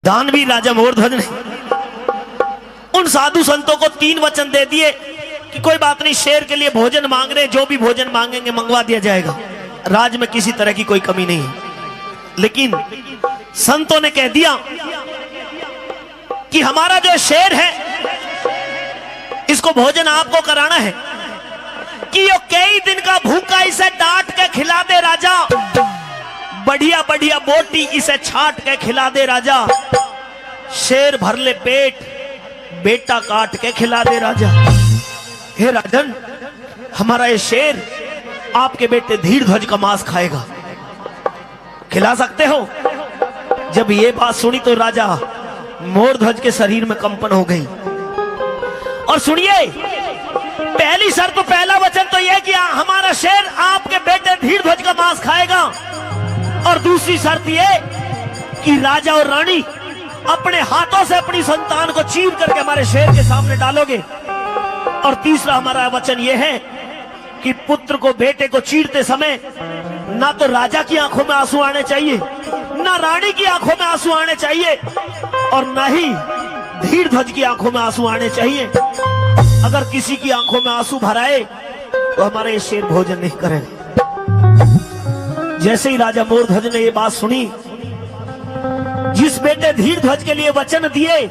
दानवीर राजा मोरध्वज ने उन साधु संतों को 3 वचन दे दिए कि कोई बात नहीं, शेर के लिए भोजन मांग रहे, जो भी भोजन मांगेंगे मंगवा दिया जाएगा, राज में किसी तरह की कोई कमी नहीं है। लेकिन संतों ने कह दिया कि हमारा जो शेर है इसको भोजन आपको कराना है, कि ये कई दिन का भूखा, इसे डांट के खिला दे राजा, बढ़िया बढ़िया बोटी इसे छाट के खिला दे राजा, शेर भर ले पेट बेटा काट के खिला दे राजा। हे राजन, हमारा ये शेर आपके बेटे धीरध्वज का मांस खाएगा, खिला सकते हो? जब ये बात सुनी तो राजा मोरध्वज के शरीर में कंपन हो गई। और सुनिए, पहली शर्त तो, पहला वचन तो यह कि हमारा शेर आपके बेटे धीरध्वज का मांस खाएगा, और दूसरी शर्त यह कि राजा और रानी अपने हाथों से अपनी संतान को चीर करके हमारे शेर के सामने डालोगे। और तीसरा हमारा वचन यह है कि पुत्र को, बेटे को चीरते समय ना तो राजा की आंखों में आंसू आने चाहिए, ना रानी की आंखों में आंसू आने चाहिए, और ना ही धीरध्वज की आंखों में आंसू आने चाहिए। अगर किसी की आंखों में आंसू भराए तो हमारे ये शेर भोजन नहीं करेगा। जैसे ही राजा मोरध्वज ने ये बात सुनी, जिस बेटे धीरध्वज के लिए वचन दिए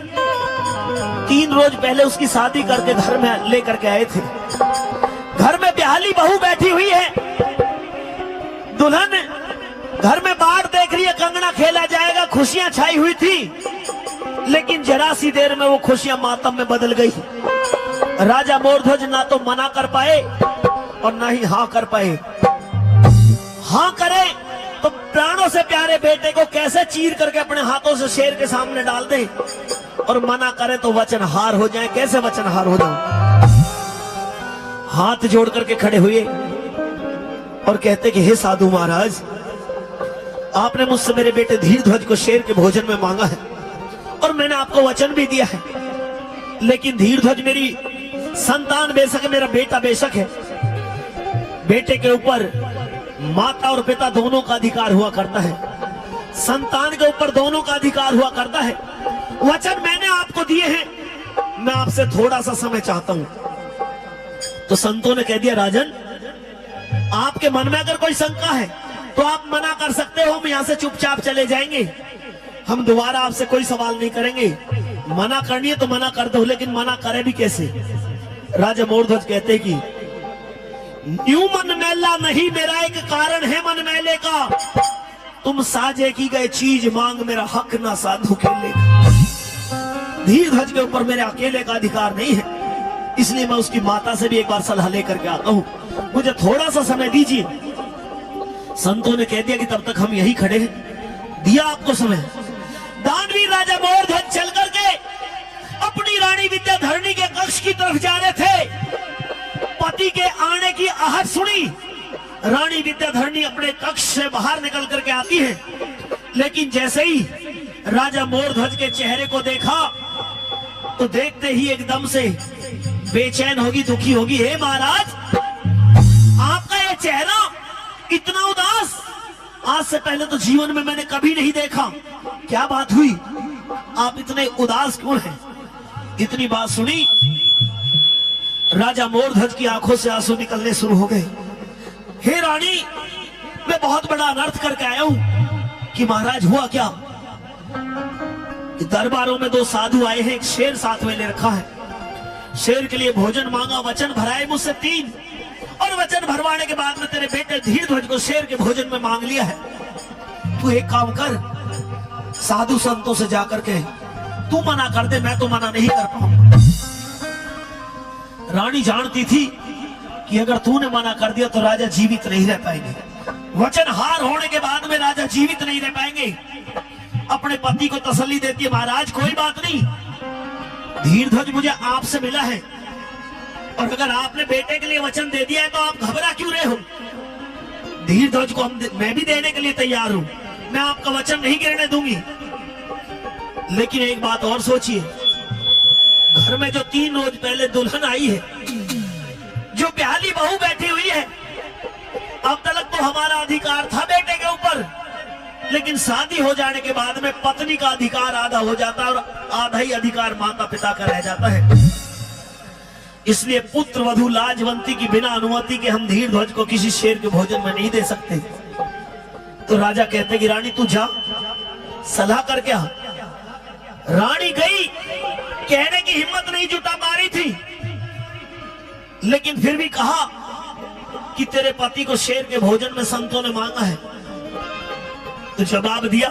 3 रोज पहले उसकी शादी करके घर में लेकर के आए थे, घर में ब्याहली बहू बैठी हुई है, दुल्हन घर में बाढ़ देख रही है, कंगना खेला जाएगा, खुशियां छाई हुई थी, लेकिन जरा सी देर में वो खुशियां मातम में बदल गई। राजा मोरध्वज ना तो मना कर पाए और ना ही हाँ कर पाए। हाँ करे तो प्राणों से प्यारे बेटे को कैसे चीर करके अपने हाथों से शेर के सामने डाल दे, और मना करे तो वचन हार हो जाए, कैसे वचन हार हो जाए। हाथ जोड़ करके खड़े हुए और कहते कि हे साधु महाराज, आपने मुझसे मेरे बेटे धीरध्वज को शेर के भोजन में मांगा है, और मैंने आपको वचन भी दिया है, लेकिन धीरध्वज मेरी संतान बेशक है, मेरा बेटा बेशक है, बेटे के ऊपर माता और पिता दोनों का अधिकार हुआ करता है, संतान के ऊपर दोनों का अधिकार हुआ करता है। वचन मैंने आपको दिए हैं, मैं आपसे थोड़ा सा समय चाहता हूं। तो संतों ने कह दिया, राजन, आपके मन में अगर कोई शंका है तो आप मना कर सकते हो, हम यहां से चुपचाप चले जाएंगे, हम दोबारा आपसे कोई सवाल नहीं करेंगे। मना करनी है तो मना कर दो, लेकिन मना करे भी कैसे? राजा मोरध्वज कहते कि न्यू मन मैला नहीं, मेरा एक कारण है मन मैले का, तुम साजे की गए चीज मांग, मेरा हक ना साधु खेले। धीरध्वज के ऊपर मेरे अकेले का अधिकार नहीं है, इसलिए मैं उसकी माता से भी एक बार सलाह लेकर के आता हूं, मुझे थोड़ा सा समय दीजिए। संतों ने कह दिया कि तब तक हम यही खड़े हैं, दिया आपको समय। दानवीर राजा मोरध्वज चल करके अपनी रानी विद्याधरणी के कक्ष की तरफ जा रहे थे। पति के आने की आहट सुनी, रानी विद्याधरणी अपने कक्ष से बाहर निकल करके आती है, लेकिन जैसे ही राजा मोरध्वज के चेहरे को देखा तो देखते ही एकदम से बेचैन होगी, दुखी होगी। हे महाराज, आपका ये चेहरा इतना उदास आज से पहले तो जीवन में मैंने कभी नहीं देखा, क्या बात हुई, आप इतने उदास क्यों हैं? इतनी बात सुनी, राजा मोरध्वज की आंखों से आंसू निकलने शुरू हो गए। हे रानी, मैं बहुत बड़ा अनर्थ करके आया हूं। कि महाराज हुआ क्या? दरबारों में 2 साधु आए हैं, एक शेर साथ में ले रखा है, शेर के लिए भोजन मांगा, वचन भराए मुझसे 3, और वचन भरवाने के बाद में तेरे बेटे धीरध्वज को शेर के भोजन में मांग लिया है। तू एक काम कर, साधु संतों से जाकर के तू मना कर दे, मैं तो मना नहीं कर पाऊंगा। रानी जानती थी कि अगर तूने मना कर दिया तो राजा जीवित नहीं रह पाएंगे, वचन हार होने के बाद में राजा जीवित नहीं रह पाएंगे। अपने पति को तसल्ली देती है, महाराज कोई बात नहीं, धीरध्वज मुझे आपसे मिला है, और अगर आपने बेटे के लिए वचन दे दिया है तो आप घबरा क्यों रहे हो? धीरध्वज को मैं भी देने के लिए तैयार हूं, मैं आपका वचन नहीं गिरने दूंगी। लेकिन एक बात और सोचिए, घर में जो 3 रोज पहले दुल्हन आई है, जो प्याली बहू बैठी हुई है, अब तक तो हमारा अधिकार था बेटे के ऊपर, लेकिन शादी हो जाने के बाद में पत्नी का अधिकार आधा हो जाता है और आधा ही अधिकार माता पिता का रह जाता है। इसलिए पुत्र वधू लाजवंती की बिना अनुमति के हम धीर ध्वज को किसी शेर के भोजन में नहीं दे सकते। तो राजा कहते कि रानी तू जा, सलाह कर क्या। रानी गई, कहने की हिम्मत नहीं जुटा पा रही थी, लेकिन फिर भी कहा कि तेरे पति को शेर के भोजन में संतों ने मांगा है। तो जवाब दिया,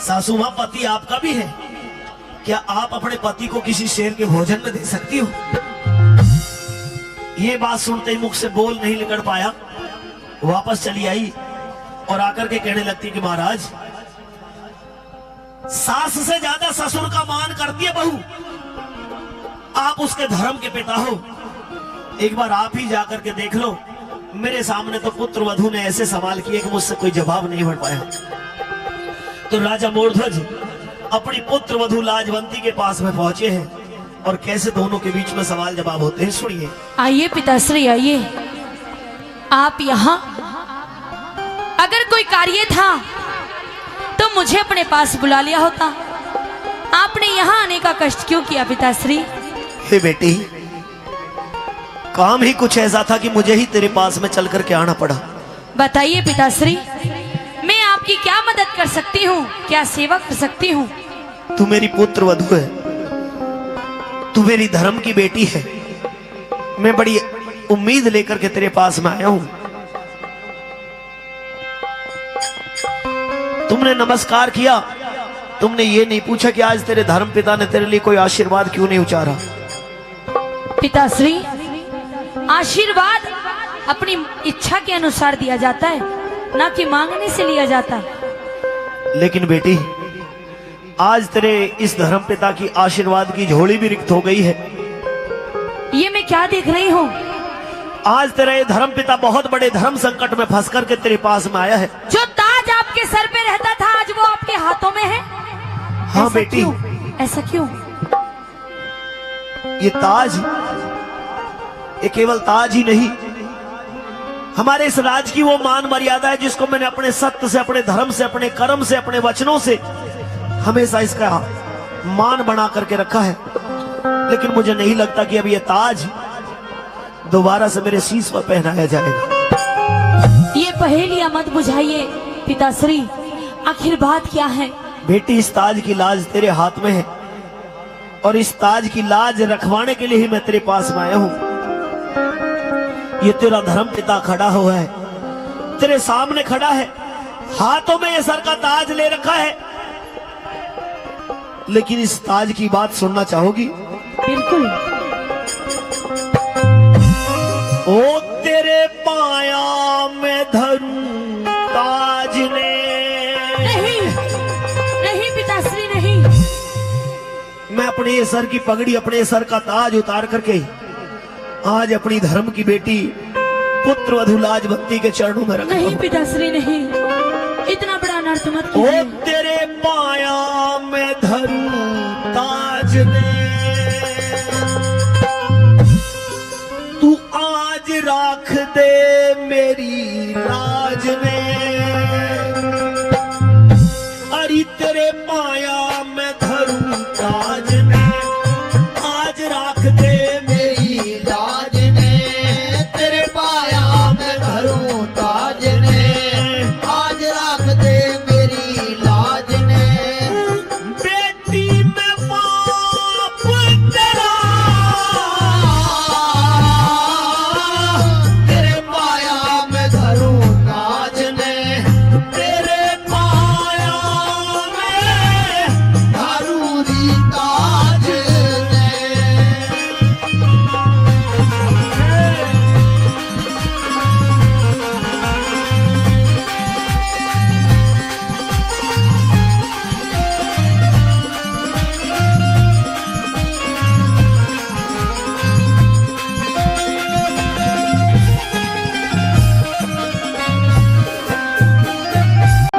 सासू मां पति आपका भी है, क्या आप अपने पति को किसी शेर के भोजन में दे सकती हो? ये बात सुनते ही मुख से बोल नहीं निकल पाया, वापस चली आई और आकर के कहने लगती कि महाराज, सास से ज्यादा ससुर का मान करती है बहू, आप उसके धर्म के पिता हो, एक बार आप ही जाकर के देख लो। मेरे सामने तो पुत्र वधू ने ऐसे सवाल किए कि मुझसे कोई जवाब नहीं बढ़ पाया। तो राजा मोरध्वज अपनी पुत्र वधू लाजवंती के पास में पहुंचे हैं और कैसे दोनों के बीच में सवाल जवाब होते हैं, सुनिए। आइए पिताश्री आइए, आप यहाँ। अगर कोई कार्य था तो मुझे अपने पास बुला लिया होता, आपने यहाँ आने का कष्ट क्यों किया पिताश्री? हे बेटी, काम ही कुछ ऐसा था कि मुझे ही तेरे पास में चल करके आना पड़ा। बताइए पिताश्री, मैं आपकी क्या मदद कर सकती हूँ, क्या सेवा कर सकती हूँ? तू मेरी पुत्र वधू है, तू मेरी धर्म की बेटी है। मैं बड़ी उम्मीद लेकर के तेरे पास में आया हूँ। तुमने नमस्कार किया, तुमने ये नहीं पूछा कि आज तेरे धर्म पिता ने तेरे लिए कोई आशीर्वाद क्यों नहीं उचारा। पिताश्री, आशीर्वाद अपनी इच्छा के अनुसार दिया जाता है, ना कि मांगने से लिया जाता। लेकिन बेटी, आज तेरे इस धर्म पिता की आशीर्वाद की झोली भी रिक्त हो गई है। ये मैं क्या देख रही हूँ? आज तेरा ये धर्म पिता बहुत बड़े धर्म संकट में फंस करके तेरे पास में आया है। जो ताज आपके सर पे रहता था आज वो आपके हाथों में है। हाँ बेटी, ऐसा क्यों? ये ताज, ये केवल ताज ही नहीं, हमारे इस राज की वो मान मर्यादा है जिसको मैंने अपने सत्य से, अपने धर्म से, अपने कर्म से, अपने वचनों से हमेशा इसका मान बना करके रखा है। लेकिन मुझे नहीं लगता कि अब ये ताज दोबारा से मेरे शीश पर पहनाया जाएगा। ये पहेलियां मत बुझाइए पिताश्री, आखिर बात क्या है? बेटी, इस ताज की लाज तेरे हाथ में है और इस ताज की लाज रखवाने के लिए ही मैं तेरे पास में आया हूं। ये तेरा धर्म पिता खड़ा हुआ है, तेरे सामने खड़ा है, हाथों में ये सर का ताज ले रखा है, लेकिन इस ताज की बात सुनना चाहोगी? बिल्कुल। ओ तेरे पाया में धरूं ताज ने। नहीं, नहीं पिताश्री नहीं। मैं अपने सर की पगड़ी, अपने सर का ताज उतार करके आज अपनी धर्म की बेटी पुत्र वधू लाजवंती के चरणों में रखा। नहीं पिताश्री नहीं, इतना बड़ा अनर्थ मत ओ कीजिए। तेरे पाया में धरूं ताज ने, तू आज राख दे मेरी लाज ने। अरे तेरे पाया में धरूं ताज ने, आज राख दे मेरी लाज ने। तेरे पाया में धरूं ताज ने, आज राख दे मेरी लाज ने। बेटी मैं बाप तेरा, तेरे पाया में धरूं ताज ने। तेरे पाया में धरूं दी ताज ने।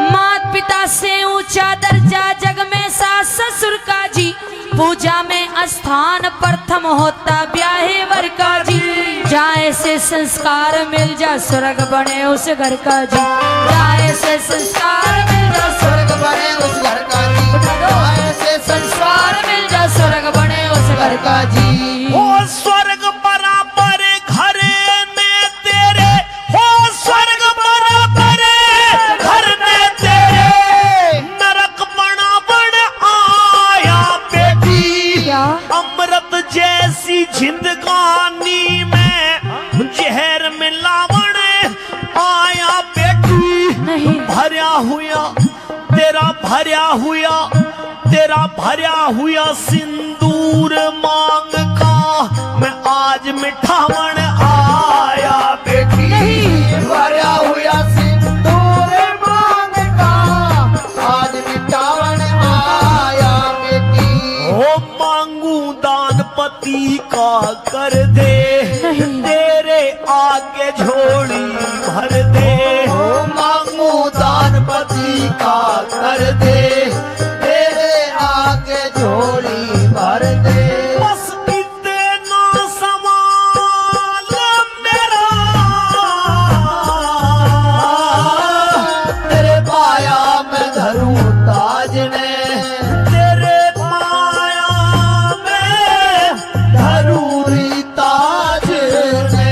मात पिता से ऊंचा दर्जा जग में सास ससुर का जी, पूजा में स्थान प्रथम होता ब्याहे वर का जी। जाए से संस्कार मिल जा स्वर्ग बने उस घर का जी। गाय से संस्कार मिल जा स्वर्ग बने उस घर का जी। गाय से संस्कार मिल जा स्वर्ग बने उस घर का जी। हो स्वर्ग बराबर घर में तेरे, हो स्वर्ग बराबर घर में तेरे, नरक बना बन आया बेटी। क्या अमृत जैसी जिंदगानी में जहर मिलावण आया बेटी। नहीं भरया हुआ तेरा भरया हुआ सिंदूर मांग का मैं आज मिठावण आया बेटी। भरया हुआ सिंदूर मांग का आज मिटावन आया बेटी। ओ मांगू दान पति का कर दे, तेरे आगे झोली भर दे। ओ मांगू दान पति का कर दे, तेरे आगे झोली भर दे। बस इतना सवाल मेरा, तेरे पाया में धरूं ताज ने, तेरे पाया में धरूरी ताज ने।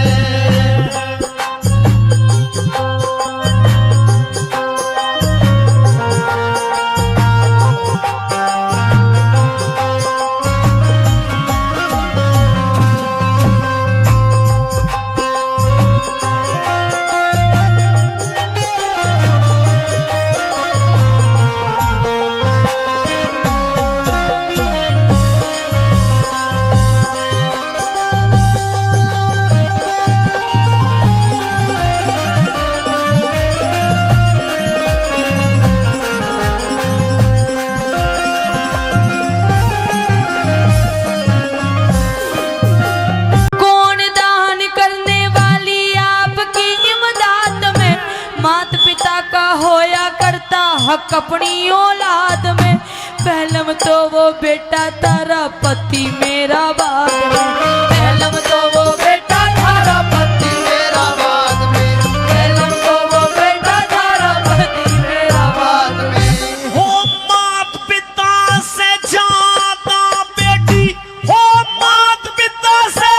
कौन दान करने वाली आपकी इमदाद में, माता पिता का होया करता हक अपनी औलाद में। पहलम तो वो बेटा तारा पति मेरा बाद में, पहलम तो वो बेटा तारा पति मेरा बाद में, पहलम तो वो बेटा तारा पति मेरा बाद में। हो मात पिता से ज्यादा बेटी, हो मात पिता से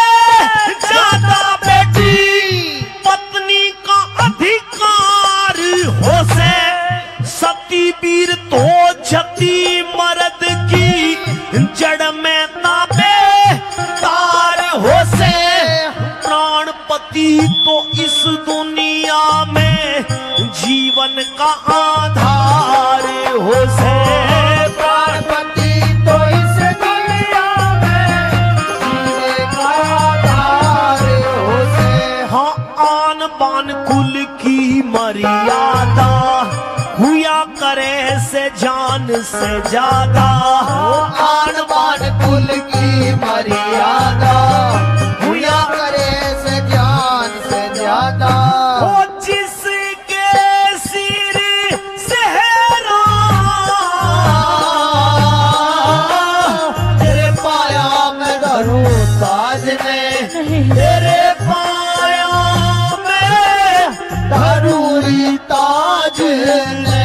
ज्यादा बेटी। पत्नी का अधिकार हो से सती वीर तो जती मर्द की जड़ में ताबे तार हो से। प्राणपति तो इस दुनिया में जीवन का आधार हो से। प्राणपति तो इस दुनिया में जीने का आधार हो से। हाँ आन बान कुल की मर्यादा हुआ करे से जान से ज्यादा। आन बान कुल की मर्यादा हुआ करे से जान से ज्यादा। हो जिसके सिर सेहरा, तेरे पाया में धरूं ताज ने, तेरे पाया में धरूरी ताज ने।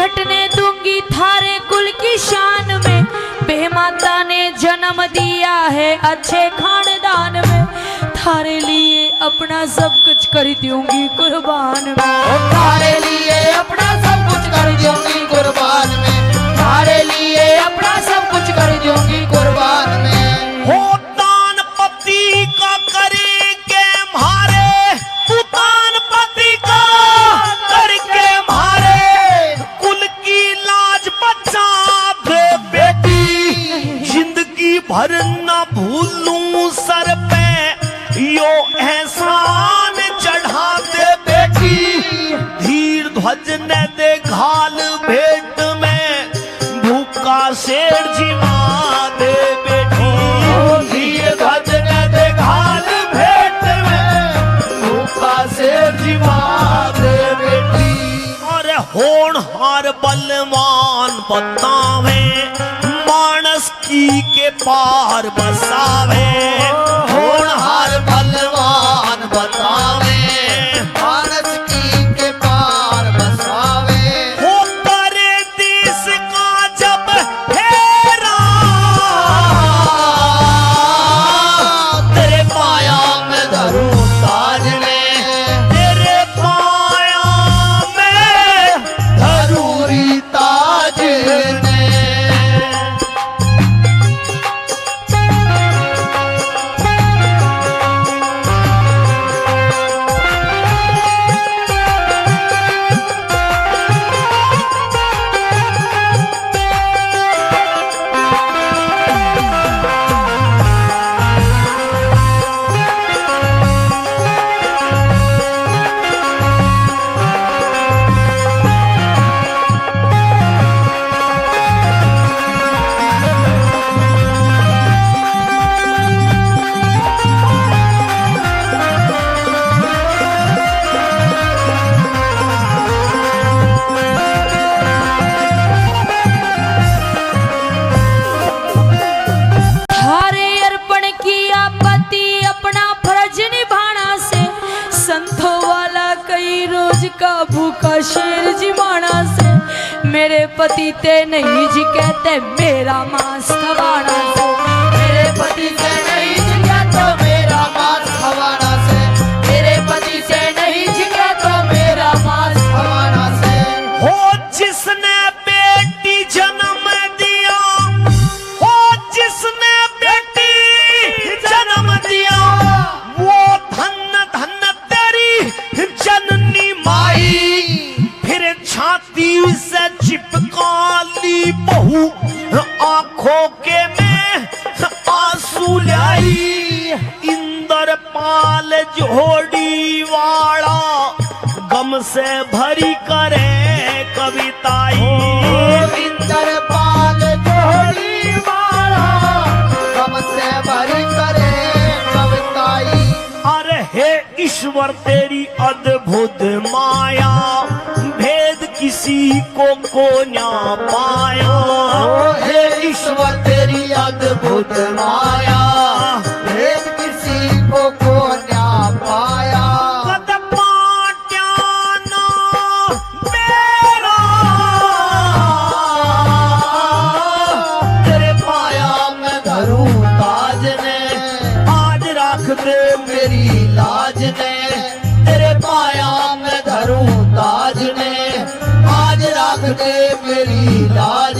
घटने दूंगी थारे कुल की शान में। बेमाता ने जन्म दिया है अच्छे खानदान में, थारे लिए अपना सब कुछ कर दूंगी कुर्बान में। थारे लिए अपना सब कुछ कर दूंगी कुर्बान में, थारे लिए अपना सब कुछ कर दूंगी कुर्बान में। हो दान पति का करे के मारे तू दान भर न भूलूं सर पे यो एहसान चढ़ा दे बेटी। धीर ध्वज ने दे घाल भेंट में भूखा शेर जिमा दे बेटी। धीर ध्वज ने दे घाल भेंट में भूखा शेर जिमा दे बेटी। और होनहार बलवान बतावे मानस की के पार बसावे। होनहार बलवान बतावे मानस की के पार बसावे। हो करे देश का जब फेरा तेरे पाया में धरूं ताज ने। तेरे पाया में धरूरी ताज ने। थारे अर्पण किया पति अपना फर्ज निभाना से। संतों वाला कई रोज का भूखा शेर जिमाना से। मेरे पति ते नहीं जी कहते मेरा मांस खवाना से। मेरे पति से नहीं जिया तो मेरा मांस खवाना से। मेरे पति से नहीं जिया तो मेरा मांस खवाना से। हो जिसने बेटी जन्म दिया। हो जिसने बेटी जन्म दिया। वो धन धन तेरी जननी माई। फिर छाती से चिपका ली बहू आंखों के में आंसू लाई। इंद्रपाल जोड़ी वाला गम से भरी करे कविताई। इंद्रपाल जोड़ी वाला गम से भरी करे कविताई। अरे हे ईश्वर तेरी अद्भुत माया। भेद किसी को ना पाया। हे ईश्वर तेरी अद्भुत माया। भेद किसी को ना पाया। कद पाट्याना मेरा। तेरे पाया में धरूं ताज ने। आज राख दे मेरी लाज ने। तेरे पाया में धरूं ताज ने। आज राख दे मेरी लाज